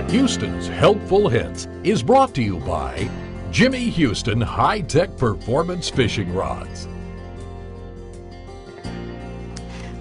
Houston's Helpful Hints is brought to you by Jimmy Houston High-Tech Performance Fishing Rods.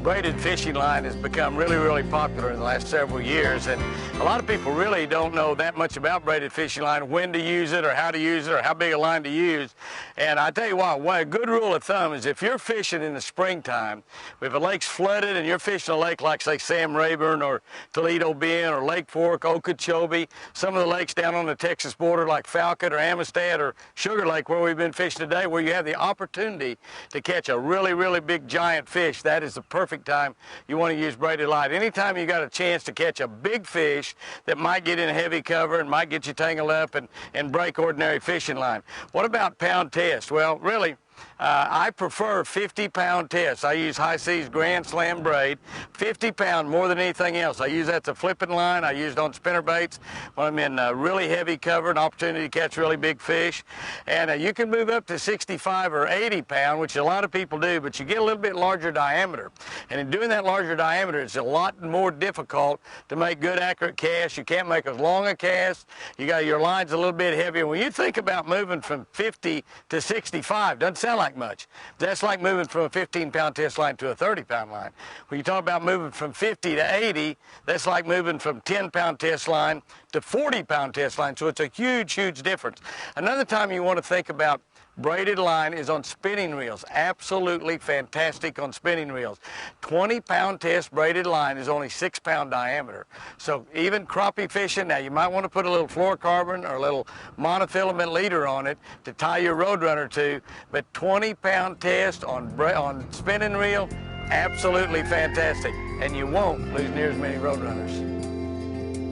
Braided fishing line has become really popular in the last several years, and a lot of people really don't know that much about braided fishing line, when to use it or how to use it or how big a line to use. And I tell you what, a good rule of thumb is if you're fishing in the springtime, if a lake's flooded and you're fishing a lake like, say, Sam Rayburn or Toledo Bend or Lake Fork, Okeechobee, some of the lakes down on the Texas border like Falcott or Amistad or Sugar Lake where we've been fishing today, where you have the opportunity to catch a really big giant fish, that is the perfect time you want to use braided line. Anytime you got a chance to catch a big fish that might get in heavy cover and might get you tangled up and break ordinary fishing line. What about pound test? Well, really, I prefer 50-pound tests. I use High Seas Grand Slam braid, 50-pound more than anything else. I use that to flipping line. I use it on spinner baits when I'm in really heavy cover, an opportunity to catch really big fish. And you can move up to 65 or 80-pound, which a lot of people do, but you get a little bit larger diameter. And in doing that larger diameter, it's a lot more difficult to make good, accurate casts. You can't make as long a cast. Your line's a little bit heavier. When you think about moving from 50 to 65, doesn't sound like much. That's like moving from a 15-pound test line to a 30-pound line. When you talk about moving from 50 to 80, that's like moving from 10-pound test line to 40-pound test line. So it's a huge difference. Another time you want to think about braided line is on spinning reels. Absolutely fantastic on spinning reels. 20-pound test braided line is only 6-pound diameter. So even crappie fishing, now you might want to put a little fluorocarbon or a little monofilament leader on it to tie your Roadrunner to, but 20-pound test on spinning reel, absolutely fantastic. And you won't lose near as many Roadrunners.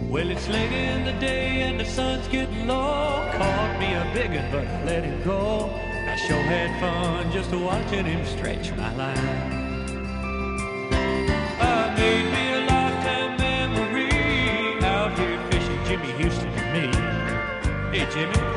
Well, it's late in the day and the sun's getting low. Caught me a big one, but I let him go. I sure had fun just watching him stretch my line. Made me a lifetime memory out here fishing Jimmy Houston and me. Hey, Jimmy.